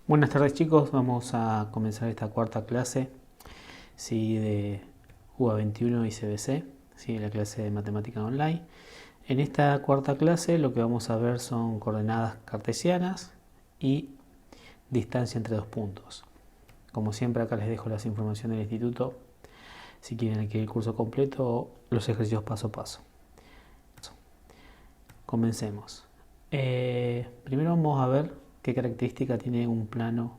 Buenas tardes chicos, vamos a comenzar esta cuarta clase de UA 21 y CBC, la clase de matemática online. En esta cuarta clase lo que vamos a ver son coordenadas cartesianas y distancia entre dos puntos. Como siempre acá les dejo las informaciones del instituto si quieren adquirir el curso completo o los ejercicios paso a paso. Comencemos. Primero vamos a ver qué característica tiene un plano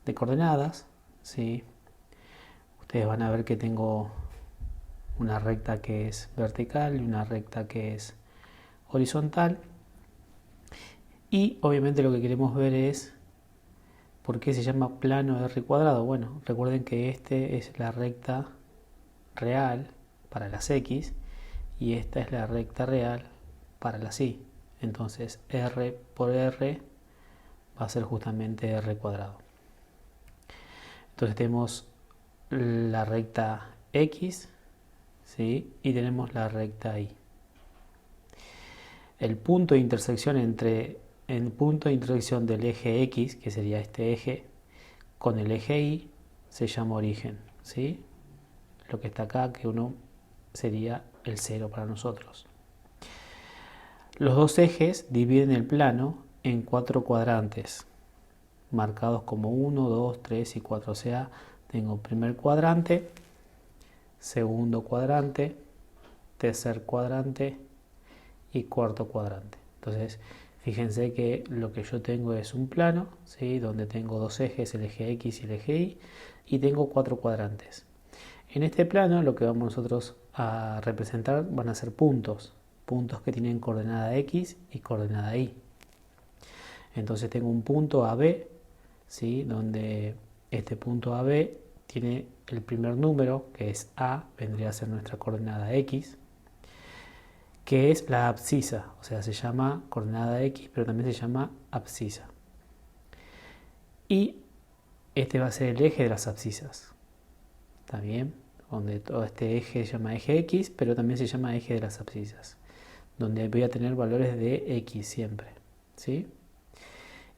de coordenadas. ¿Sí? Ustedes van a ver que tengo una recta que es vertical y una recta que es horizontal. Y obviamente lo que queremos ver es por qué se llama plano R cuadrado. Bueno, recuerden que este es la recta real para las X y esta es la recta real para las Y. Entonces R por R va a ser justamente R cuadrado. Entonces tenemos la recta X, ¿sí? Y tenemos la recta Y. El punto de intersección del eje X, que sería este eje, con el eje Y, se llama origen, ¿sí? Lo que está acá, que uno sería el 0 para nosotros. Los dos ejes dividen el plano en 4 cuadrantes, marcados como 1, 2, 3 y 4. O sea, tengo primer cuadrante, segundo cuadrante, tercer cuadrante y cuarto cuadrante. Entonces, fíjense que lo que yo tengo es un plano, ¿sí? Donde tengo dos ejes, el eje X y el eje Y, y tengo 4 cuadrantes. En este plano lo que vamos nosotros a representar van a ser puntos que tienen coordenada X y coordenada Y. Entonces tengo un punto AB, ¿sí? Donde este punto AB tiene el primer número, que es A, vendría a ser nuestra coordenada X, que es la abscisa, o sea, se llama coordenada X, pero también se llama abscisa. Y este va a ser el eje de las abscisas, ¿está bien? Donde todo este eje se llama eje X, pero también se llama eje de las abscisas, donde voy a tener valores de X siempre, ¿sí?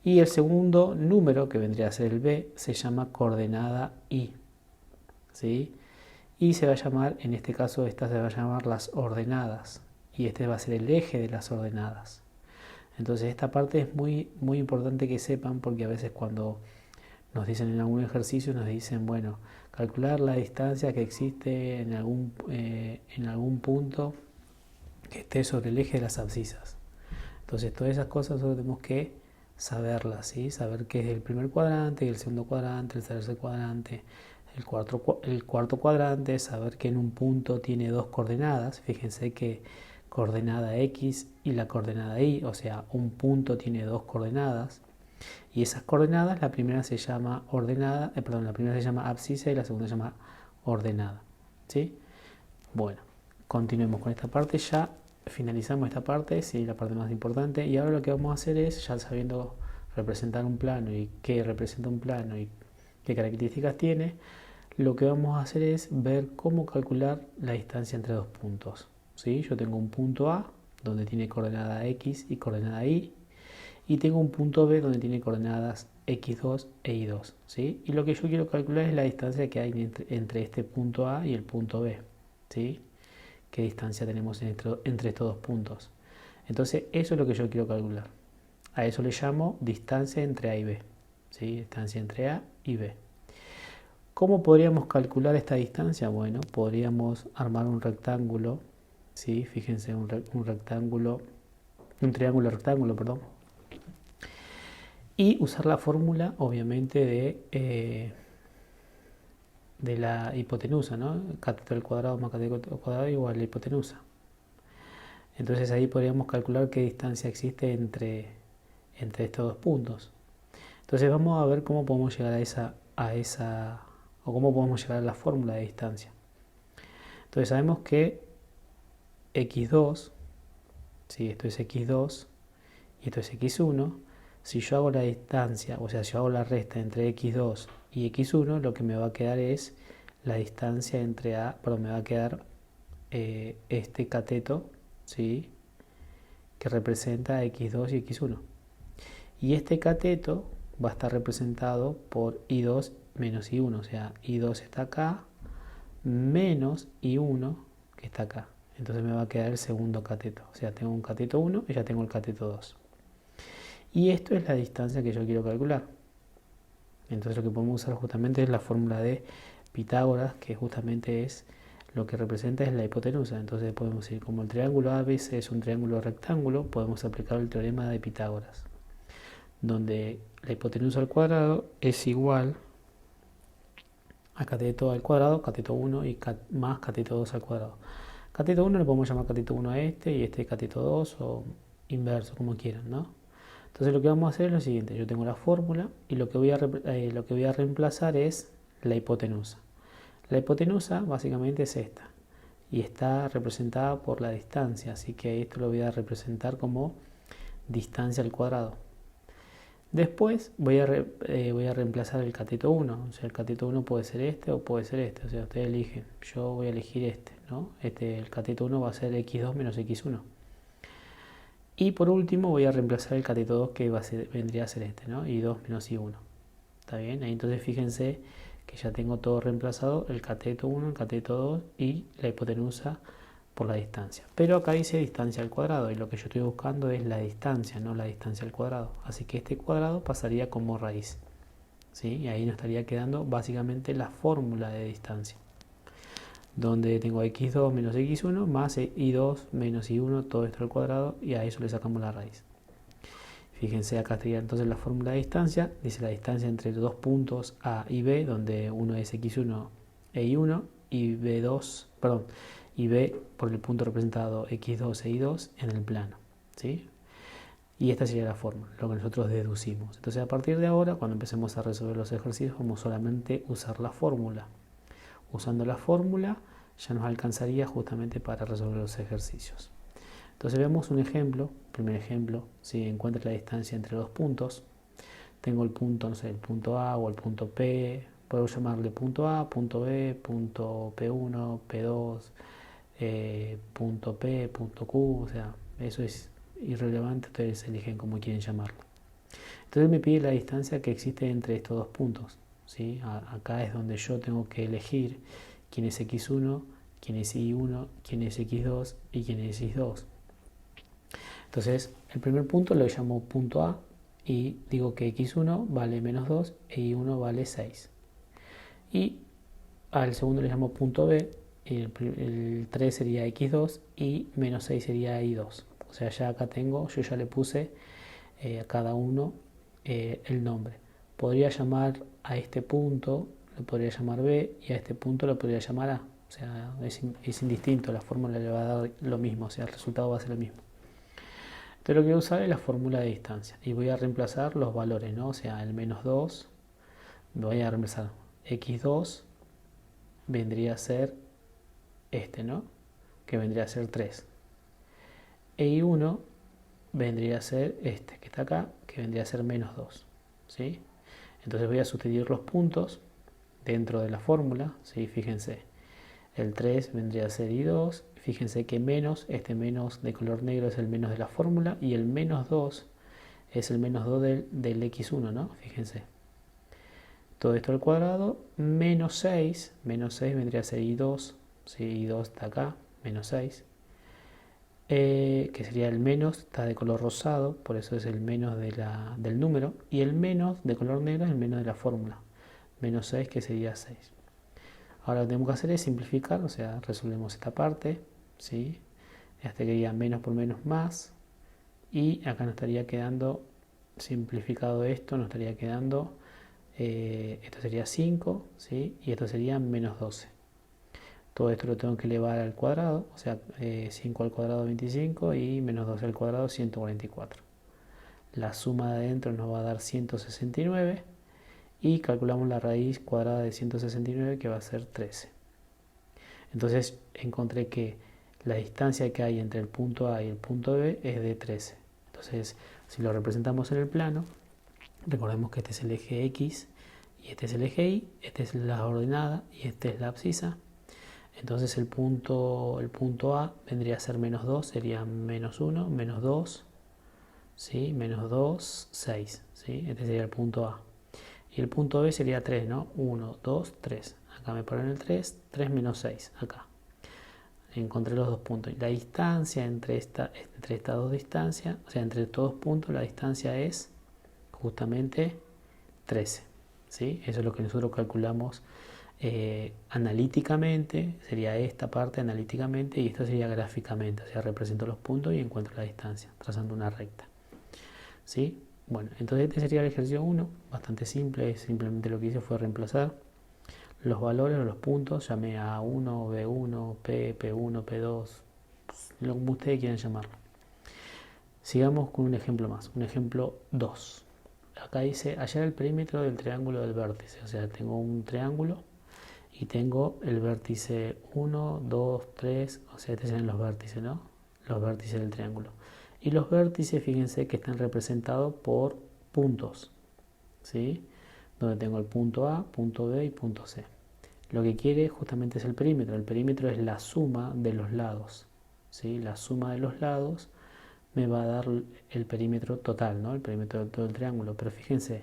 Y el segundo número, que vendría a ser el B, se llama coordenada Y, ¿sí? Y se va a llamar, en este caso, esta se va a llamar las ordenadas, y este va a ser el eje de las ordenadas. Entonces esta parte es muy importante que sepan, porque a veces cuando nos dicen en algún ejercicio, nos dicen, bueno, calcular la distancia que existe en algún punto que esté sobre el eje de las abscisas. Entonces todas esas cosas nosotros tenemos que saberlas, ¿sí? Saber qué es el primer cuadrante, el segundo cuadrante, el tercer cuadrante, el cuarto cuadrante, saber que en un punto tiene dos coordenadas. Fíjense que coordenada X y la coordenada Y, o sea, un punto tiene dos coordenadas. Y esas coordenadas, la primera se llama la primera se llama abscisa y la segunda se llama ordenada, ¿sí? Bueno, continuemos con esta parte, ya finalizamos esta parte, sí, la parte más importante, y ahora lo que vamos a hacer es, ya sabiendo representar un plano y qué representa un plano y qué características tiene, lo que vamos a hacer es ver cómo calcular la distancia entre dos puntos, ¿sí? Yo tengo un punto A donde tiene coordenada X y coordenada Y, y tengo un punto B donde tiene coordenadas X2 e Y2, ¿sí? Y lo que yo quiero calcular es la distancia que hay entre este punto A y el punto B, ¿sí? ¿Qué distancia tenemos entre estos dos puntos? Entonces eso es lo que yo quiero calcular. A eso le llamo distancia entre A y B, ¿sí? Distancia entre A y B. ¿Cómo podríamos calcular esta distancia? Bueno, podríamos armar un rectángulo, ¿sí? Fíjense, un triángulo rectángulo, perdón, y usar la fórmula, obviamente, de la hipotenusa, ¿no? Cateto al cuadrado más cateto al cuadrado igual a la hipotenusa. Entonces ahí podríamos calcular qué distancia existe entre estos dos puntos. Entonces vamos a ver cómo podemos llegar o cómo podemos llegar a la fórmula de distancia. Entonces sabemos que x2, ¿sí? Esto es x2 y esto es x1. Si yo hago la distancia, o sea, si yo hago la resta entre x2 y x1, lo que me va a quedar es la distancia me va a quedar este cateto, ¿sí? Que representa x2 y x1. Y este cateto va a estar representado por I2 menos I1, o sea, I2 está acá, menos I1 que está acá. Entonces me va a quedar el segundo cateto, o sea, tengo un cateto 1 y ya tengo el cateto 2. Y esto es la distancia que yo quiero calcular. Entonces lo que podemos usar justamente es la fórmula de Pitágoras, que justamente es lo que representa es la hipotenusa. Entonces podemos decir, como el triángulo ABC es un triángulo rectángulo, podemos aplicar el teorema de Pitágoras, donde la hipotenusa al cuadrado es igual a cateto al cuadrado, cateto 1 y más cateto 2 al cuadrado. Cateto 1 le podemos llamar cateto 1 a este y este cateto 2 o inverso, como quieran, ¿no? Entonces lo que vamos a hacer es lo siguiente, yo tengo la fórmula y lo que voy a reemplazar es la hipotenusa. La hipotenusa básicamente es esta y está representada por la distancia, así que esto lo voy a representar como distancia al cuadrado. Después voy a reemplazar el cateto 1, o sea, el cateto 1 puede ser este o puede ser este, o sea, ustedes eligen, yo voy a elegir este, ¿no? El cateto 1 va a ser x2 menos x1. Y por último voy a reemplazar el cateto 2 que vendría a ser este, ¿no? I2 menos I1. ¿Está bien? Ahí entonces fíjense que ya tengo todo reemplazado, el cateto 1, el cateto 2 y la hipotenusa por la distancia. Pero acá dice distancia al cuadrado y lo que yo estoy buscando es la distancia, no la distancia al cuadrado. Así que este cuadrado pasaría como raíz, ¿sí? Y ahí nos estaría quedando básicamente la fórmula de distancia, donde tengo x2 menos x1 más i2 menos i1, todo esto al cuadrado, y a eso le sacamos la raíz. Fíjense, acá estaría entonces la fórmula de distancia, dice la distancia entre los dos puntos A y B, donde uno es x1 e i1, y B por el punto representado x2 e i2 en el plano, ¿sí? Y esta sería la fórmula, lo que nosotros deducimos. Entonces a partir de ahora, cuando empecemos a resolver los ejercicios, vamos solamente a usar la fórmula. Usando la fórmula ya nos alcanzaría justamente para resolver los ejercicios. Entonces vemos un ejemplo, primer ejemplo, si encuentro la distancia entre dos puntos, tengo el punto, no sé, el punto A o el punto P, puedo llamarle punto A, punto B, punto P1, P2, punto P, punto Q, o sea, eso es irrelevante, ustedes eligen como quieren llamarlo. Entonces me pide la distancia que existe entre estos dos puntos, ¿sí? Acá es donde yo tengo que elegir quién es x1, quién es y1, quién es x2 y quién es y2. Entonces el primer punto lo llamo punto A y digo que x1 vale menos 2 e y1 vale 6. Y al segundo le llamo punto B, y el 3 sería x2 y menos 6 sería y2. O sea, ya acá tengo, yo ya le puse a cada uno el nombre. Podría llamar a este punto, lo podría llamar B, y a este punto lo podría llamar A. O sea, es indistinto, la fórmula le va a dar lo mismo, o sea, el resultado va a ser el mismo. Entonces lo que voy a usar es la fórmula de distancia y voy a reemplazar los valores, ¿no? O sea, el menos 2, voy a reemplazar x2, vendría a ser este, ¿no? Que vendría a ser 3. E y1 vendría a ser este que está acá, que vendría a ser menos 2, ¿sí? Entonces voy a sustituir los puntos dentro de la fórmula, ¿sí? Fíjense, el 3 vendría a ser i2, fíjense que menos, este menos de color negro es el menos de la fórmula y el menos 2 es el menos 2 del x1, ¿no? Fíjense. Todo esto al cuadrado, menos 6 vendría a ser i2, ¿sí? I2 está acá, menos 6. Que sería el menos, está de color rosado, por eso es el menos del número, y el menos de color negro es el menos de la fórmula, menos 6 que sería 6. Ahora lo que tenemos que hacer es simplificar, o sea, resolvemos esta parte, ¿sí? Hasta que diga menos por menos más, y acá nos estaría quedando, simplificado esto, nos estaría quedando, esto sería 5, ¿sí? Y esto sería menos 12. Todo esto lo tengo que elevar al cuadrado, o sea, 5 al cuadrado 25 y menos 12 al cuadrado 144. La suma de adentro nos va a dar 169 y calculamos la raíz cuadrada de 169 que va a ser 13. Entonces encontré que la distancia que hay entre el punto A y el punto B es de 13. Entonces, si lo representamos en el plano, recordemos que este es el eje X y este es el eje Y, esta es la ordenada y esta es la abscisa. Entonces el punto A vendría a ser menos 2, sería menos 1, menos 2, ¿sí? Menos 2, 6, ¿sí? Este sería el punto A. Y el punto B sería 3, ¿no? 1, 2, 3. Acá me ponen el 3, 3 menos 6, acá. Encontré los dos puntos. La distancia entre estas dos distancias, o sea, entre estos dos puntos, la distancia es justamente 13, ¿sí? Eso es lo que nosotros calculamos analíticamente, sería esta parte analíticamente y esto sería gráficamente, o sea, represento los puntos y encuentro la distancia, trazando una recta, ¿sí? Bueno, entonces este sería el ejercicio 1, bastante simple, simplemente lo que hice fue reemplazar los valores o los puntos, llamé a A1, B1, P, P1, P2, lo como ustedes quieran llamarlo. Sigamos con un ejemplo más, un ejemplo 2. Acá dice hallar el perímetro del triángulo del vértice, o sea, tengo un triángulo y tengo el vértice 1, 2, 3, o sea, estos serían los vértices, ¿no? Los vértices del triángulo. Y los vértices, fíjense que están representados por puntos, ¿sí? Donde tengo el punto A, punto B y punto C. Lo que quiere justamente es el perímetro. El perímetro es la suma de los lados, ¿sí? La suma de los lados me va a dar el perímetro total, ¿no? El perímetro de todo el triángulo. Pero fíjense,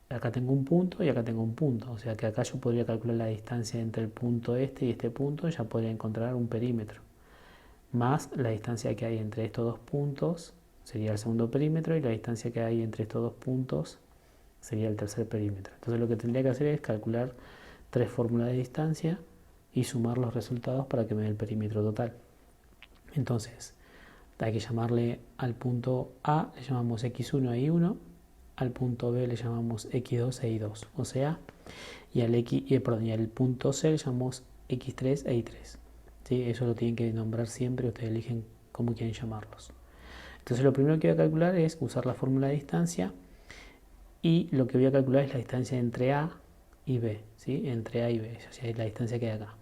acá tengo un punto y acá tengo un punto. O sea que acá yo podría calcular la distancia entre el punto este y este punto. Ya podría encontrar un perímetro. Más la distancia que hay entre estos dos puntos sería el segundo perímetro. Y la distancia que hay entre estos dos puntos sería el tercer perímetro. Entonces lo que tendría que hacer es calcular 3 fórmulas de distancia y sumar los resultados para que me dé el perímetro total. Entonces, hay que llamarle al punto A, le llamamos x1 e y1, al punto B le llamamos x2 e y2, o sea, y al punto C le llamamos x3 e y3. ¿Sí? Eso lo tienen que nombrar siempre, ustedes eligen cómo quieren llamarlos. Entonces lo primero que voy a calcular es usar la fórmula de distancia y lo que voy a calcular es la distancia entre A y B, ¿sí? Entre A y B, o sea, es la distancia que hay acá.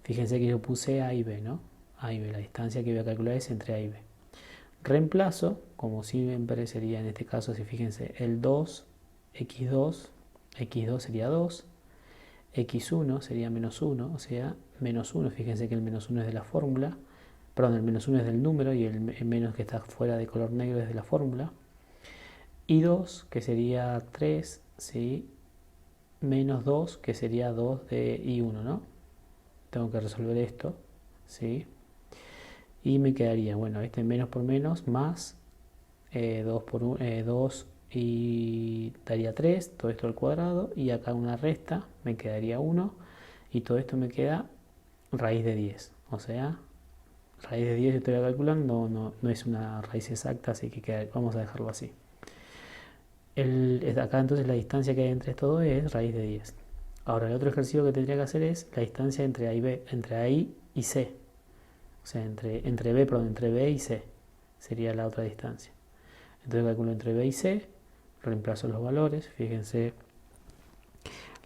Fíjense que yo puse A y B, ¿no? A y B, la distancia que voy a calcular es entre A y B. Reemplazo, como siempre sería en este caso, si fíjense, el 2, x2, x2 sería 2, x1 sería menos 1, o sea, menos 1, fíjense que el menos 1 es de la fórmula, perdón, el menos 1 es del número y el menos que está fuera de color negro es de la fórmula, y 2, que sería 3, ¿sí? Menos 2, que sería 2 de y1, ¿no? Tengo que resolver esto, ¿sí? Y me quedaría, bueno, este menos por menos más 2 por 1, 2 y daría 3, todo esto al cuadrado, y acá una resta, me quedaría 1, y todo esto me queda raíz de 10, o sea, raíz de 10 yo estoy calculando, no es una raíz exacta, así que vamos a dejarlo así. Acá entonces la distancia que hay entre estos dos es raíz de 10. Ahora el otro ejercicio que tendría que hacer es la distancia entre A y B, entre A y C. O sea, entre B y C sería la otra distancia. Entonces calculo entre B y C, reemplazo los valores. Fíjense,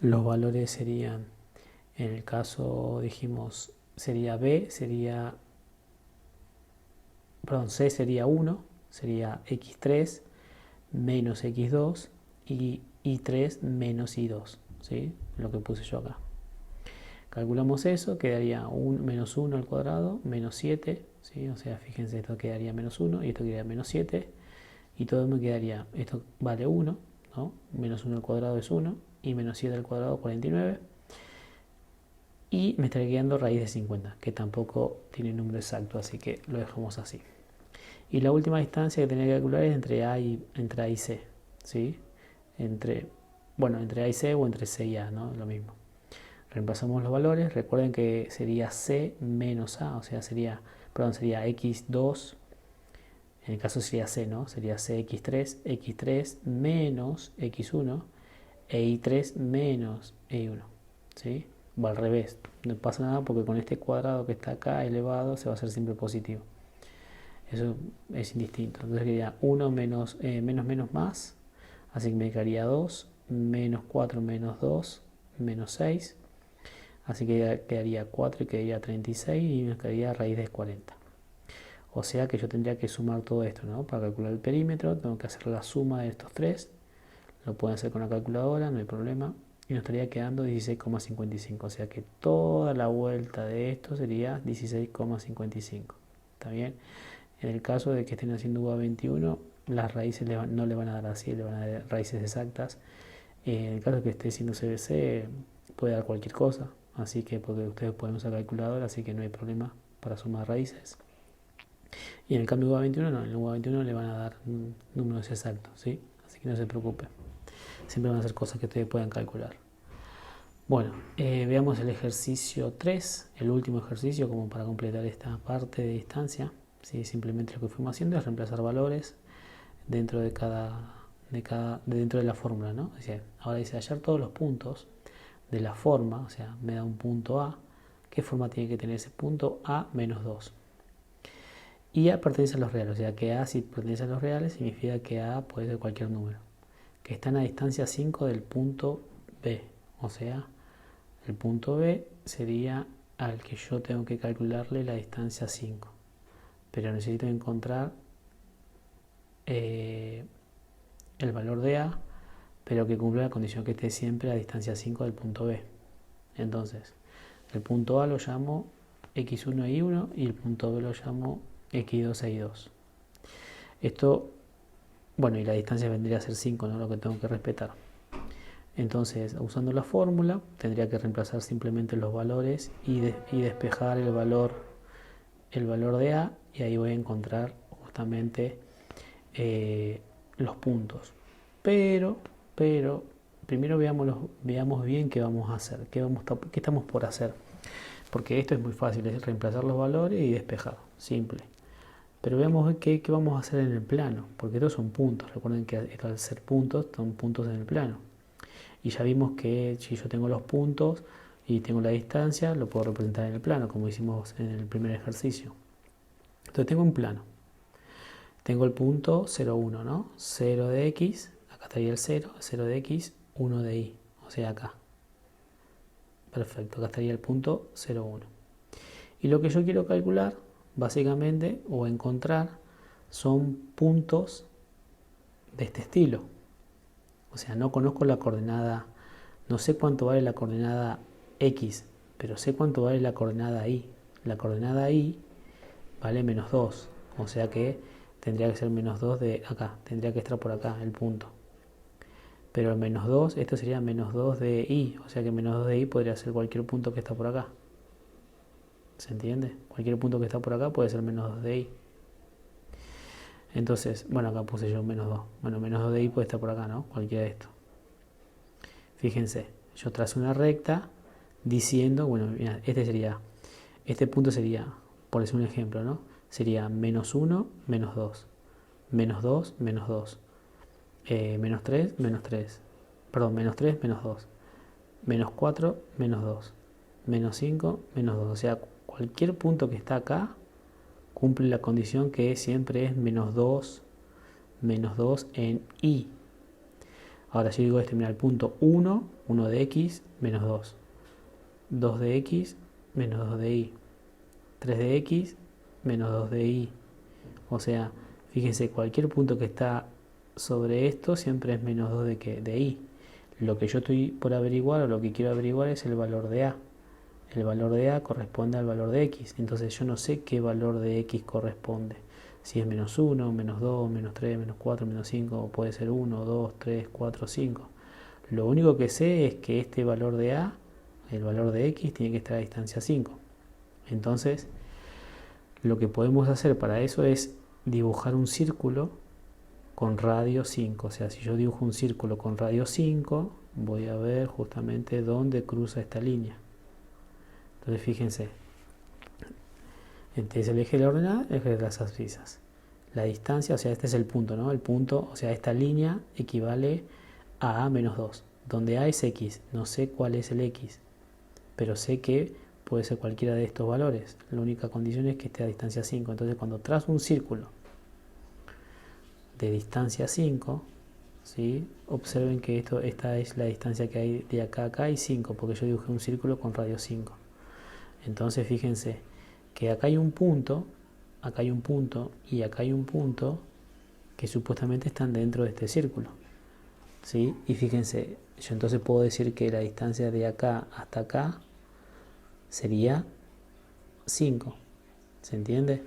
los valores serían, en el caso dijimos, sería C sería 1, sería x3 menos x2 y y3 menos y2, ¿sí? Lo que puse yo acá. Calculamos eso, quedaría menos 1 al cuadrado, menos 7, ¿sí? O sea, fíjense, esto quedaría menos 1 y esto quedaría menos 7. Y todo me quedaría, esto vale 1, ¿no? Menos 1 al cuadrado es 1 y menos 7 al cuadrado 49. Y me estaría quedando raíz de 50, que tampoco tiene número exacto, así que lo dejamos así. Y la última distancia que tenía que calcular es entre A y C, ¿sí? Entre A y C o entre C y A, ¿no? Lo mismo. Reemplazamos los valores, recuerden que sería C menos A, o sea, sería x2, en el caso sería C, ¿no? Sería C x3 menos x1 e y3 menos y1, ¿sí? Va al revés, no pasa nada porque con este cuadrado que está acá elevado se va a hacer siempre positivo. Eso es indistinto. Entonces quedaría 1 menos menos más, así que me quedaría 2, menos 4 menos 2, menos 6, así que quedaría 4 y quedaría 36 y me quedaría raíz de 40. O sea que yo tendría que sumar todo esto, ¿no? Para calcular el perímetro tengo que hacer la suma de estos tres, lo pueden hacer con la calculadora, no hay problema, y nos estaría quedando 16,55, o sea que toda la vuelta de esto sería 16,55, ¿está bien? En el caso de que estén haciendo UA 21, las raíces no le van a dar así, le van a dar raíces exactas. En el caso que esté sin UCBC puede dar cualquier cosa, así que porque ustedes pueden usar calculadora, así que no hay problema para sumar raíces. Y en el cambio UA 21 no, en el UA 21 le van a dar números exactos, ¿sí? Así que no se preocupen. Siempre van a ser cosas que ustedes puedan calcular. Bueno, veamos el ejercicio 3, el último ejercicio como para completar esta parte de distancia. ¿Sí? Simplemente lo que fuimos haciendo es reemplazar valores dentro de dentro de la fórmula, ¿no? O sea, ahora dice hallar todos los puntos de la forma, o sea, me da un punto A. ¿Qué forma tiene que tener ese punto? A menos 2. Y A pertenece a los reales, o sea que A si pertenece a los reales significa que A puede ser cualquier número. Que están a distancia 5 del punto B, o sea, el punto B sería al que yo tengo que calcularle la distancia 5. Pero necesito encontrar el valor de A, pero que cumpla la condición que esté siempre a distancia 5 del punto B. Entonces, el punto A lo llamo x1 e y1 y el punto B lo llamo x2 e y2. Esto, bueno, y la distancia vendría a ser 5, ¿no? Lo que tengo que respetar. Entonces, usando la fórmula, tendría que reemplazar simplemente los valores y despejar el valor de A, y ahí voy a encontrar justamente los puntos. Pero, primero veamos bien qué vamos a hacer, qué estamos por hacer. Porque esto es muy fácil, es reemplazar los valores y despejar, simple. Pero veamos qué vamos a hacer en el plano, porque estos son puntos. Recuerden que al ser puntos, son puntos en el plano. Y ya vimos que si yo tengo los puntos y tengo la distancia, lo puedo representar en el plano, como hicimos en el primer ejercicio. Entonces tengo un plano. Tengo el punto 0, 1, ¿no? 0 de x, acá estaría el 0, 0 de x, 1 de y, o sea acá. Perfecto, acá estaría el punto 0, 1. Y lo que yo quiero calcular, básicamente, o encontrar, son puntos de este estilo. O sea, no conozco la coordenada, no sé cuánto vale la coordenada x, pero sé cuánto vale la coordenada y. La coordenada y vale menos 2, o sea que tendría que ser menos 2 de acá, tendría que estar por acá el punto. Pero el menos 2, esto sería menos 2 de y, o sea que menos 2 de y podría ser cualquier punto que está por acá. ¿Se entiende? Cualquier punto que está por acá puede ser menos 2 de y. Entonces, bueno, acá puse yo menos 2. Bueno, menos 2 de y puede estar por acá, ¿no? Cualquiera de esto. Fíjense, yo trazo una recta diciendo, bueno, mira, este punto sería, por decir un ejemplo, ¿no? Sería menos 1, menos 2. Menos 2, menos 2. Menos 3, menos 3. Perdón, menos 3, menos 2. Menos 4, menos 2. Menos 5, menos 2. O sea, cualquier punto que está acá cumple la condición que siempre es menos 2 en y. Ahora si digo mira, el punto 1, 1 de x, menos 2. 2 de x, menos 2 de y. 3 de x, menos 2 de y. O sea, fíjense, cualquier punto que está sobre esto siempre es menos 2 de y. Lo que yo estoy por averiguar o lo que quiero averiguar es el valor de a. El valor de a corresponde al valor de x. Entonces yo no sé qué valor de x corresponde. Si es menos 1, menos 2, menos 3, menos 4, menos 5, o puede ser 1, 2, 3, 4, 5. Lo único que sé es que este valor de a, el valor de x, tiene que estar a distancia 5. Entonces, lo que podemos hacer para eso es dibujar un círculo con radio 5. O sea, si yo dibujo un círculo con radio 5, voy a ver justamente dónde cruza esta línea. Entonces, fíjense. Este es el eje de la ordenada, el eje de las abscisas. La distancia, o sea, este es el punto, ¿no? El punto, o sea, esta línea equivale a menos 2. Donde a es x, no sé cuál es el x, pero sé que puede ser cualquiera de estos valores. La única condición es que esté a distancia 5. Entonces, cuando trazo un círculo de distancia 5, ¿sí? Observen que esta es la distancia que hay de acá a acá y 5, porque yo dibujé un círculo con radio 5. Entonces, fíjense que acá hay un punto, acá hay un punto y acá hay un punto que supuestamente están dentro de este círculo, ¿sí? Y fíjense, yo entonces puedo decir que la distancia de acá hasta acá sería 5, ¿se entiende?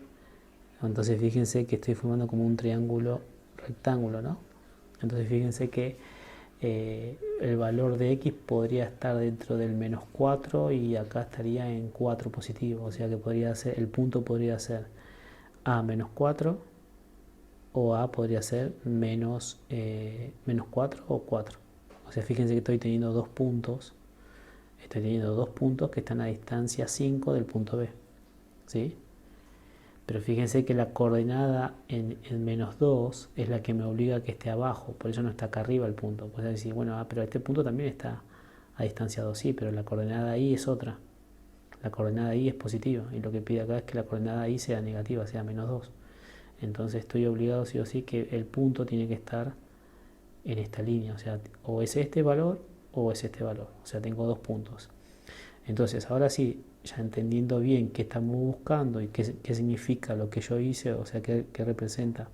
Entonces fíjense que estoy formando como un triángulo rectángulo, ¿no? Entonces fíjense que el valor de x podría estar dentro del menos 4 y acá estaría en 4 positivo, o sea que podría ser, el punto podría ser a menos 4 o a podría ser menos 4 o 4. O sea, fíjense que estoy teniendo dos puntos que están a distancia 5 del punto B, ¿sí? Pero fíjense que la coordenada en menos 2 es la que me obliga a que esté abajo, por eso no está acá arriba el punto. Puedes decir, bueno, pero este punto también está a distancia 2, sí, pero la coordenada I es otra. La coordenada I es positiva y lo que pide acá es que la coordenada I sea negativa, sea menos 2. Entonces estoy obligado sí o sí que el punto tiene que estar en esta línea, o sea, o es este valor o es este valor, o sea, tengo dos puntos. Entonces, ahora sí, ya entendiendo bien qué estamos buscando y qué significa lo que yo hice, o sea, qué representa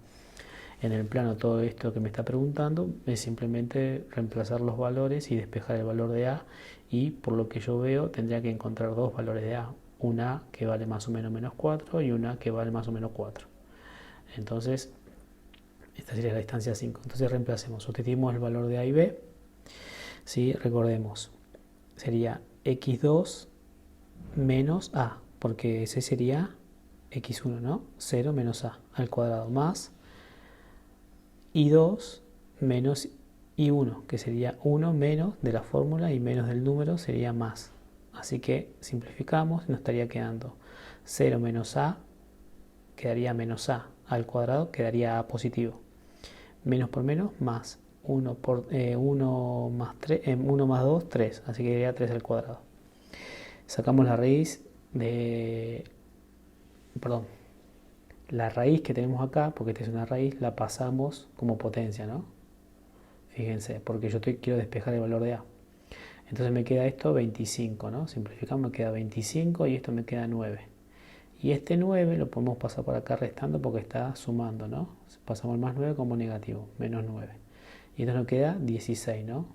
en el plano todo esto que me está preguntando, es simplemente reemplazar los valores y despejar el valor de A, y por lo que yo veo tendría que encontrar dos valores de A, una que vale más o menos menos 4 y una que vale más o menos 4. Entonces, esta sería la distancia 5. Entonces reemplacemos, sustituimos el valor de A y B. ¿Sí? Recordemos, sería x2 menos A, porque ese sería x1, ¿no? 0 menos A al cuadrado, más y2 menos y1, que sería 1 menos de la fórmula y menos del número sería más. Así que simplificamos y nos estaría quedando 0 menos A, quedaría menos A al cuadrado, quedaría A positivo. Menos por menos, más 1 más 3, 1 más 2, 3, así que quedaría 3 al cuadrado. Sacamos la raíz de, perdón, la raíz que tenemos acá, porque esta es una raíz, la pasamos como potencia, ¿no? Fíjense, porque yo quiero despejar el valor de A. Entonces me queda esto 25, ¿no? Simplificamos, me queda 25 y esto me queda 9. Y este 9 lo podemos pasar por acá restando porque está sumando, ¿no? Pasamos el más 9 como negativo, menos 9. Y entonces nos queda 16, ¿no?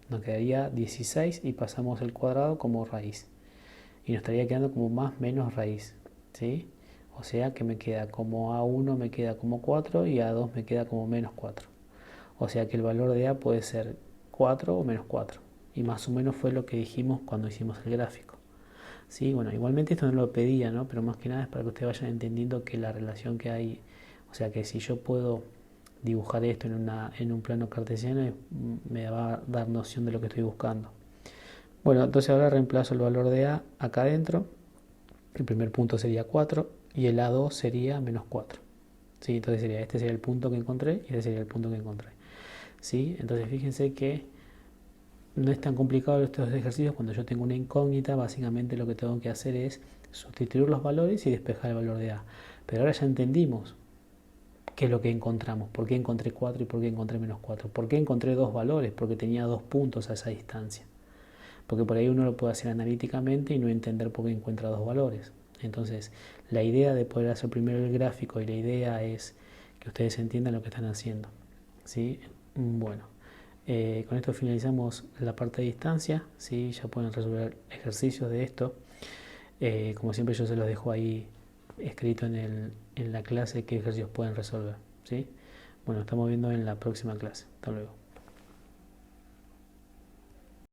Nos quedaría 16 y pasamos el cuadrado como raíz. Y nos estaría quedando como más menos raíz, ¿sí? O sea que me queda como A1 me queda como 4 y A2 me queda como menos 4. O sea que el valor de A puede ser 4 o menos 4. Y más o menos fue lo que dijimos cuando hicimos el gráfico. Sí, bueno, igualmente esto no lo pedía, ¿no? Pero más que nada es para que ustedes vayan entendiendo que la relación que hay, o sea que si yo puedo dibujar esto en un plano cartesiano, me va a dar noción de lo que estoy buscando. Bueno, entonces ahora reemplazo el valor de A acá adentro. El primer punto sería 4 y el A2 sería menos 4. ¿Sí? Entonces este sería el punto que encontré y este sería el punto que encontré. ¿Sí? Entonces fíjense que no es tan complicado estos ejercicios. Cuando yo tengo una incógnita, básicamente lo que tengo que hacer es sustituir los valores y despejar el valor de A. Pero ahora ya entendimos qué es lo que encontramos, por qué encontré 4 y por qué encontré menos 4. ¿Por qué encontré dos valores? Porque tenía dos puntos a esa distancia. Porque por ahí uno lo puede hacer analíticamente y no entender por qué encuentra dos valores. Entonces, la idea de poder hacer primero el gráfico y la idea es que ustedes entiendan lo que están haciendo, ¿sí? Bueno, con esto finalizamos la parte de distancia, ¿sí? Ya pueden resolver ejercicios de esto. Como siempre yo se los dejo ahí escrito en la clase qué ejercicios pueden resolver, ¿sí? Bueno, estamos viendo en la próxima clase. Hasta luego.